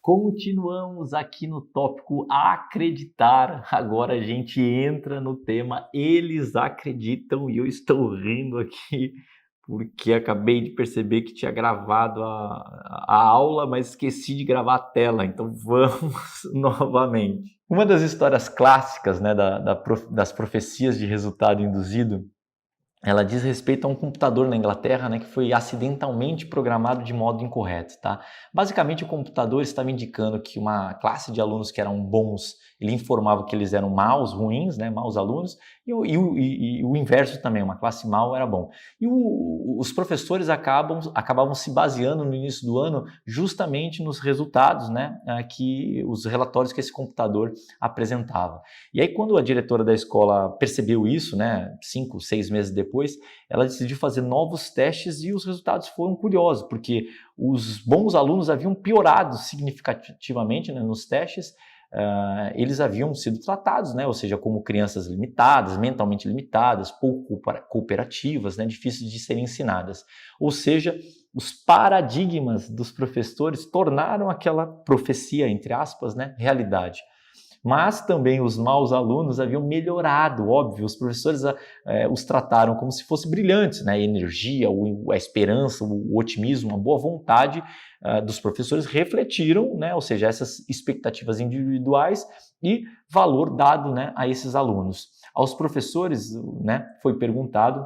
Continuamos aqui no tópico acreditar. Agora a gente entra no tema eles acreditam e eu estou rindo aqui porque acabei de perceber que tinha gravado a aula, mas esqueci de gravar a tela. Então vamos novamente. Uma das histórias clássicas, né, das profecias de resultado induzido, ela diz respeito a um computador na Inglaterra, né, que foi acidentalmente programado de modo incorreto, tá? Basicamente, o computador estava indicando que uma classe de alunos que eram bons, ele informava que eles eram maus, ruins, né, maus alunos, e o inverso também, uma classe mal era bom. E os professores acabavam se baseando no início do ano justamente nos resultados, né, que os relatórios que esse computador apresentava. E aí, quando a diretora da escola percebeu isso, né, 5, 6 meses depois, ela decidiu fazer novos testes e os resultados foram curiosos, porque os bons alunos haviam piorado significativamente, né, nos testes. Eles haviam sido tratados, né, ou seja, como crianças limitadas, mentalmente limitadas, pouco cooperativas, né, difíceis de serem ensinadas. Ou seja, os paradigmas dos professores tornaram aquela profecia, entre aspas, né, realidade. Mas também os maus alunos haviam melhorado, óbvio, os professores os trataram como se fossem brilhantes, né? A energia, a esperança, o otimismo, a boa vontade dos professores refletiram, né? Ou seja, essas expectativas individuais e valor dado, né, a esses alunos. Aos professores, né, foi perguntado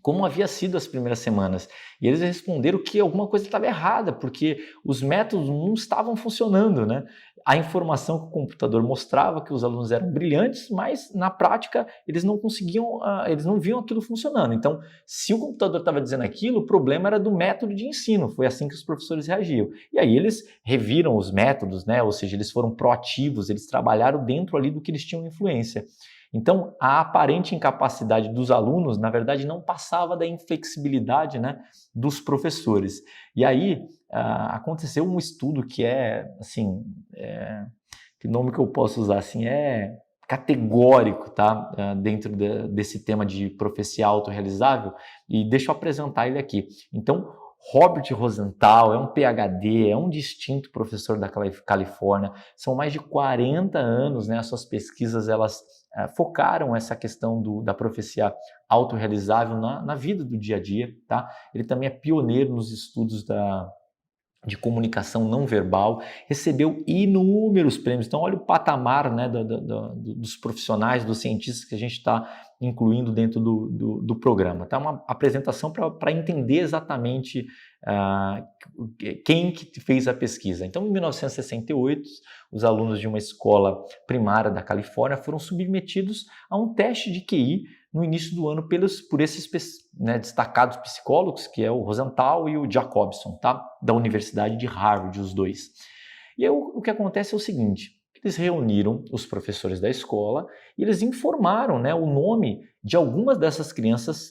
como havia sido as primeiras semanas. E eles responderam que alguma coisa estava errada, porque os métodos não estavam funcionando, né? A informação que o computador mostrava que os alunos eram brilhantes, mas na prática eles não conseguiam, eles não viam aquilo funcionando. Então, se o computador estava dizendo aquilo, o problema era do método de ensino. Foi assim que os professores reagiam. E aí eles reviram os métodos, né? Ou seja, eles foram proativos, eles trabalharam dentro ali do que eles tinham influência. Então, a aparente incapacidade dos alunos, na verdade, não passava da inflexibilidade, né, dos professores. E aí aconteceu um estudo que assim, que nome que eu posso usar, assim, categórico, tá, dentro desse tema de profecia autorrealizável, e deixa eu apresentar ele aqui. Então, Robert Rosenthal é um PhD, é um distinto professor da Califórnia, são mais de 40 anos, né, as suas pesquisas, elas focaram essa questão da profecia autorrealizável na vida do dia a dia, tá? Ele também é pioneiro nos estudos de comunicação não verbal, recebeu inúmeros prêmios. Então, olha o patamar, né, dos profissionais, dos cientistas que a gente está incluindo dentro do programa. Tá? Uma apresentação para entender exatamente quem que fez a pesquisa. Então, em 1968, os alunos de uma escola primária da Califórnia foram submetidos a um teste de QI no início do ano por esses, né, destacados psicólogos, que é o Rosenthal e o Jacobson, tá? Da Universidade de Harvard, os dois. E aí, o que acontece é o seguinte: eles reuniram os professores da escola e eles informaram, né, o nome de algumas dessas crianças,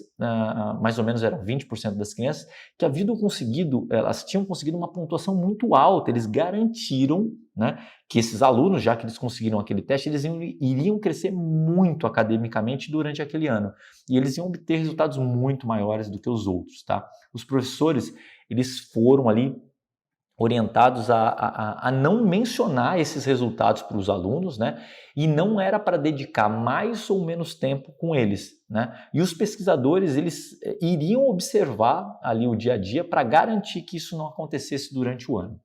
mais ou menos eram 20% das crianças, que elas tinham conseguido uma pontuação muito alta. Eles garantiram, né, que esses alunos, já que eles conseguiram aquele teste, eles iriam crescer muito academicamente durante aquele ano. E eles iam obter resultados muito maiores do que os outros, tá? Os professores, eles foram ali orientados a não mencionar esses resultados para os alunos, né? E não era para dedicar mais ou menos tempo com eles, né? E os pesquisadores, eles iriam observar ali o dia a dia para garantir que isso não acontecesse durante o ano.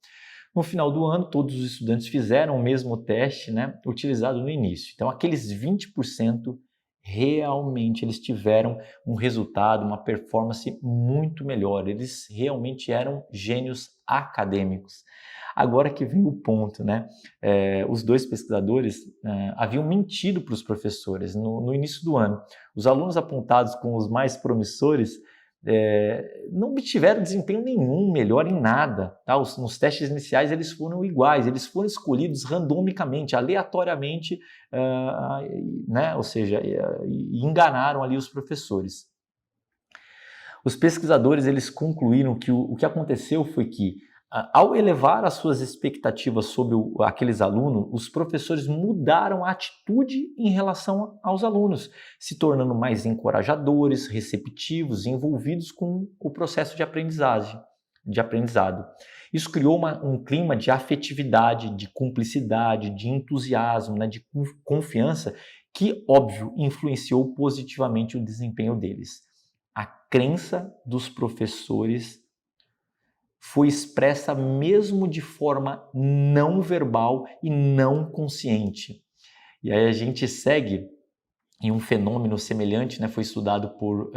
No final do ano, todos os estudantes fizeram o mesmo teste, né, utilizado no início. Então, aqueles 20% realmente eles tiveram um resultado, uma performance muito melhor. Eles realmente eram gênios acadêmicos. Agora que vem o ponto, né? Os dois pesquisadores haviam mentido para os professores no início do ano. Os alunos apontados como os mais promissores não obtiveram desempenho nenhum, melhor em nada. Tá? Nos testes iniciais eles foram iguais, eles foram escolhidos randomicamente, aleatoriamente, né? Ou seja, enganaram ali os professores. Os pesquisadores eles concluíram que o que aconteceu foi que, ao elevar as suas expectativas sobre aqueles alunos, os professores mudaram a atitude em relação aos alunos, se tornando mais encorajadores, receptivos e envolvidos com o processo de aprendizado. Isso criou um clima de afetividade, de cumplicidade, de entusiasmo, né, de confiança, que, óbvio, influenciou positivamente o desempenho deles. A crença dos professores foi expressa mesmo de forma não verbal e não consciente. E aí a gente segue em um fenômeno semelhante, né, foi estudado por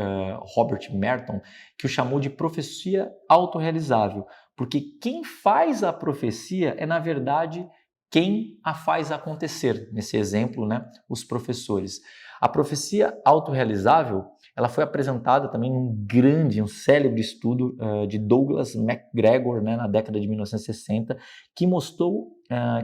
Robert Merton, que o chamou de profecia autorrealizável, porque quem faz a profecia é, na verdade, quem a faz acontecer. Nesse exemplo, né, os professores. A profecia autorrealizável, ela foi apresentada também em um célebre estudo de Douglas MacGregor, né, na década de 1960, que mostrou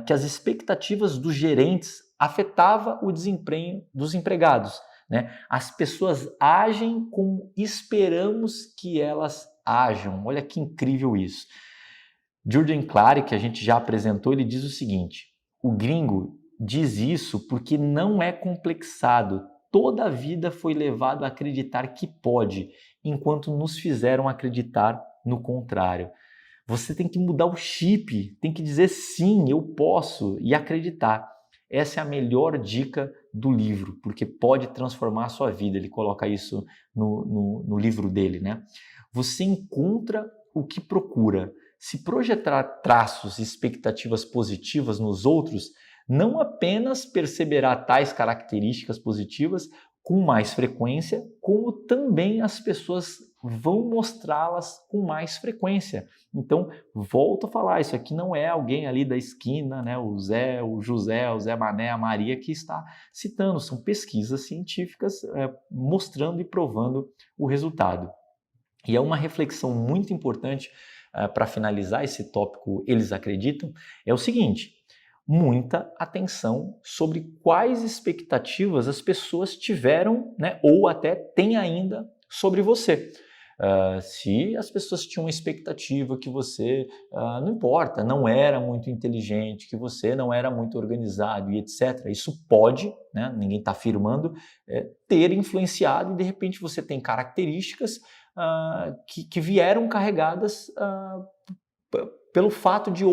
que as expectativas dos gerentes afetava o desempenho dos empregados, né? As pessoas agem como esperamos que elas ajam. Olha que incrível isso. Jürgen Clary, que a gente já apresentou, ele diz o seguinte: o gringo diz isso porque não é complexado. Toda a vida foi levado a acreditar que pode, enquanto nos fizeram acreditar no contrário. Você tem que mudar o chip, tem que dizer sim, eu posso e acreditar. Essa é a melhor dica do livro, porque pode transformar a sua vida. Ele coloca isso no livro dele, né? Você encontra o que procura. Se projetar traços e expectativas positivas nos outros, não apenas perceberá tais características positivas com mais frequência, como também as pessoas vão mostrá-las com mais frequência. Então, volto a falar, isso aqui não é alguém ali da esquina, né, o Zé, o José, o Zé Mané, a Maria, que está citando, são pesquisas científicas mostrando e provando o resultado. E é uma reflexão muito importante para finalizar esse tópico, eles acreditam, é o seguinte: muita atenção sobre quais expectativas as pessoas tiveram, né, ou até têm ainda sobre você. Se as pessoas tinham uma expectativa que você, não importa, não era muito inteligente, que você não era muito organizado e etc., isso pode, né, ninguém está afirmando, ter influenciado e de repente você tem características que vieram carregadas pelo fato de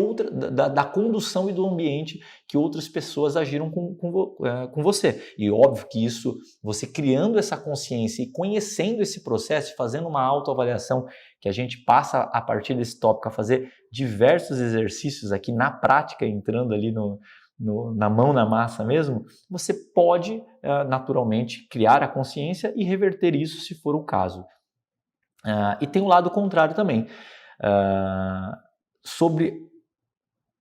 da condução e do ambiente que outras pessoas agiram com você. E óbvio que isso, você criando essa consciência e conhecendo esse processo, fazendo uma autoavaliação, que a gente passa a partir desse tópico a fazer diversos exercícios aqui na prática, entrando ali na mão na massa mesmo, você pode naturalmente criar a consciência e reverter isso se for o caso. E tem um lado contrário também.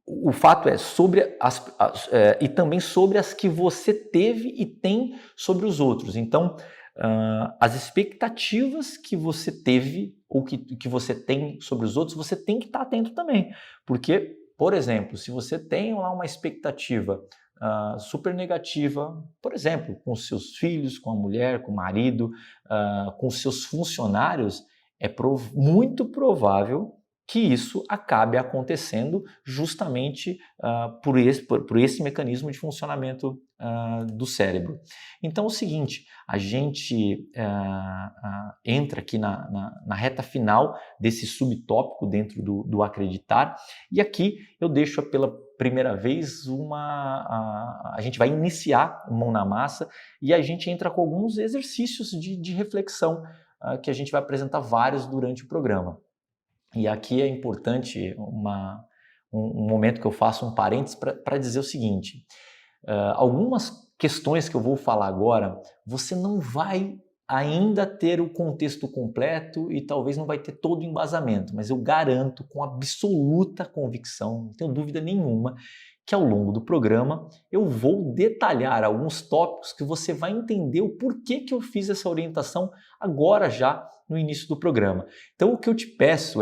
O fato é sobre e também sobre as que você teve e tem sobre os outros. Então, as expectativas que você teve ou que você tem sobre os outros, você tem que estar atento também. Porque, por exemplo, se você tem lá uma expectativa super negativa, por exemplo, com seus filhos, com a mulher, com o marido, com seus funcionários, é muito provável que isso acabe acontecendo justamente por esse mecanismo de funcionamento do cérebro. Então é o seguinte, a gente entra aqui na reta final desse subtópico dentro do acreditar, e aqui eu deixo pela primeira vez a gente vai iniciar o Mão na Massa e a gente entra com alguns exercícios de reflexão que a gente vai apresentar vários durante o programa. E aqui é importante um momento que eu faço um parênteses para dizer o seguinte: algumas questões que eu vou falar agora, você não vai ainda ter o contexto completo e talvez não vai ter todo o embasamento, mas eu garanto com absoluta convicção, não tenho dúvida nenhuma, que ao longo do programa eu vou detalhar alguns tópicos que você vai entender o porquê que eu fiz essa orientação agora já no início do programa. Então o que eu te peço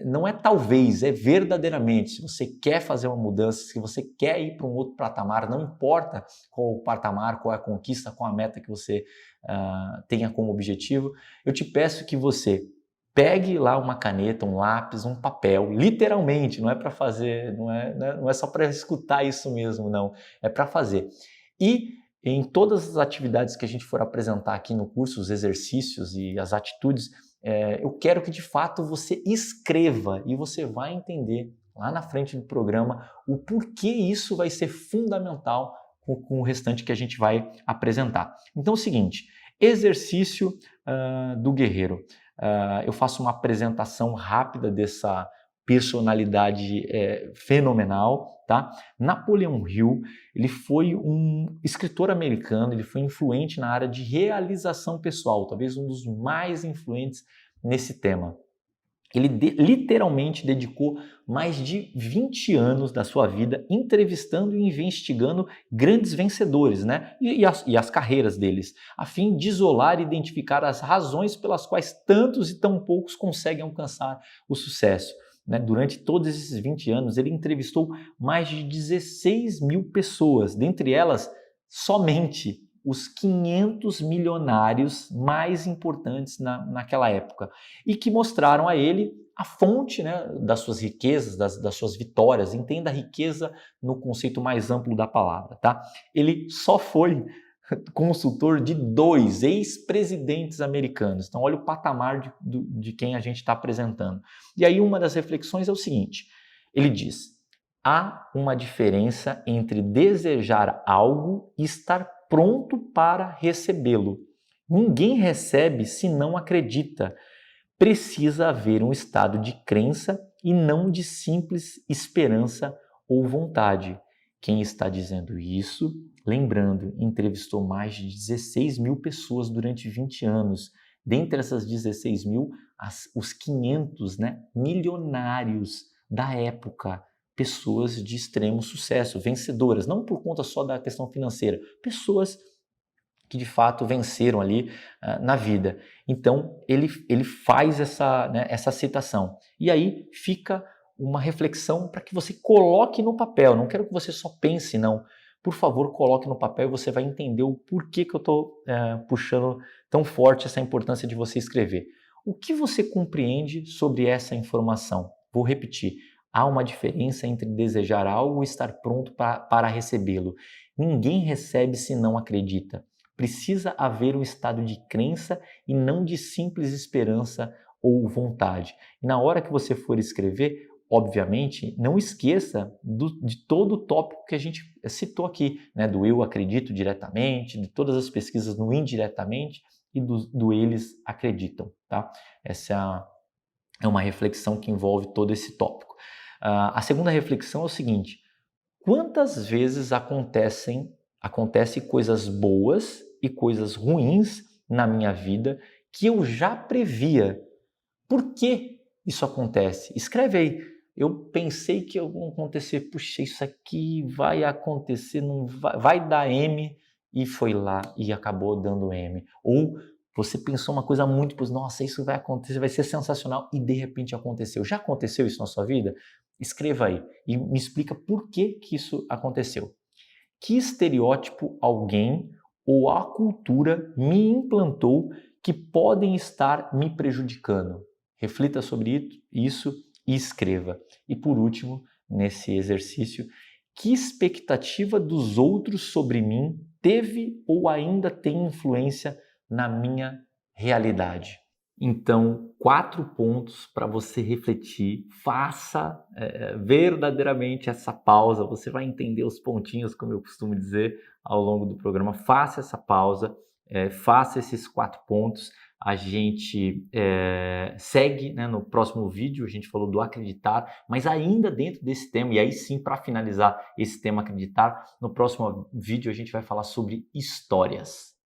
não é talvez, é verdadeiramente. Se você quer fazer uma mudança, se você quer ir para um outro patamar, não importa qual o patamar, qual é a conquista, qual a meta que você tenha como objetivo, eu te peço que você pegue lá uma caneta, um lápis, um papel, literalmente, não é para fazer, não é só para escutar isso mesmo, não, é para fazer. E em todas as atividades que a gente for apresentar aqui no curso, os exercícios e as atitudes, eu quero que de fato você escreva e você vai entender lá na frente do programa o porquê isso vai ser fundamental com o restante que a gente vai apresentar. Então é o seguinte, exercício do guerreiro. Eu faço uma apresentação rápida dessa personalidade fenomenal, tá? Napoleon Hill, ele foi um escritor americano, ele foi influente na área de realização pessoal, talvez um dos mais influentes nesse tema. Ele literalmente dedicou mais de 20 anos da sua vida entrevistando e investigando grandes vencedores, né? E as carreiras deles, a fim de isolar e identificar as razões pelas quais tantos e tão poucos conseguem alcançar o sucesso. Né? Durante todos esses 20 anos, ele entrevistou mais de 16 mil pessoas, dentre elas, somente os 500 milionários mais importantes naquela época e que mostraram a ele a fonte, né, das suas riquezas, das suas vitórias. Entenda a riqueza no conceito mais amplo da palavra, tá? Ele só foi consultor de 2 ex-presidentes americanos. Então, olha o patamar de quem a gente está apresentando. E aí, uma das reflexões é o seguinte: ele diz: há uma diferença entre desejar algo e estar pronto para recebê-lo. Ninguém recebe se não acredita. Precisa haver um estado de crença e não de simples esperança ou vontade. Quem está dizendo isso, lembrando, entrevistou mais de 16 mil pessoas durante 20 anos. Dentre essas 16 mil, os 500 milionários da época, pessoas de extremo sucesso, vencedoras, não por conta só da questão financeira, pessoas que de fato venceram ali na vida. Então, ele faz essa citação. E aí fica uma reflexão para que você coloque no papel. Não quero que você só pense, não. Por favor, coloque no papel e você vai entender o porquê que eu estou puxando tão forte essa importância de você escrever. O que você compreende sobre essa informação? Vou repetir. Há uma diferença entre desejar algo e estar pronto para recebê-lo. Ninguém recebe se não acredita. Precisa haver um estado de crença e não de simples esperança ou vontade. E na hora que você for escrever, obviamente, não esqueça de todo o tópico que a gente citou aqui, né? Do eu acredito diretamente, de todas as pesquisas no indiretamente e do eles acreditam. Tá? Essa é uma reflexão que envolve todo esse tópico. A segunda reflexão é o seguinte: quantas vezes acontecem coisas boas e coisas ruins na minha vida que eu já previa? Por que isso acontece? Escreve aí. Eu pensei que ia acontecer, puxa, isso aqui vai acontecer, não vai dar M, e foi lá e acabou dando M. Ou você pensou uma coisa muito, nossa, isso vai acontecer, vai ser sensacional, e de repente aconteceu. Já aconteceu isso na sua vida? Escreva aí e me explica por que isso aconteceu. Que estereótipo alguém ou a cultura me implantou que podem estar me prejudicando? Reflita sobre isso e escreva. E por último, nesse exercício, que expectativa dos outros sobre mim teve ou ainda tem influência na minha realidade? Então, 4 pontos para você refletir. Faça verdadeiramente essa pausa. Você vai entender os pontinhos, como eu costumo dizer, ao longo do programa. Faça essa pausa, faça esses 4 pontos. A gente segue, né, no próximo vídeo. A gente falou do acreditar, mas ainda dentro desse tema, e aí sim, para finalizar esse tema acreditar, no próximo vídeo a gente vai falar sobre histórias.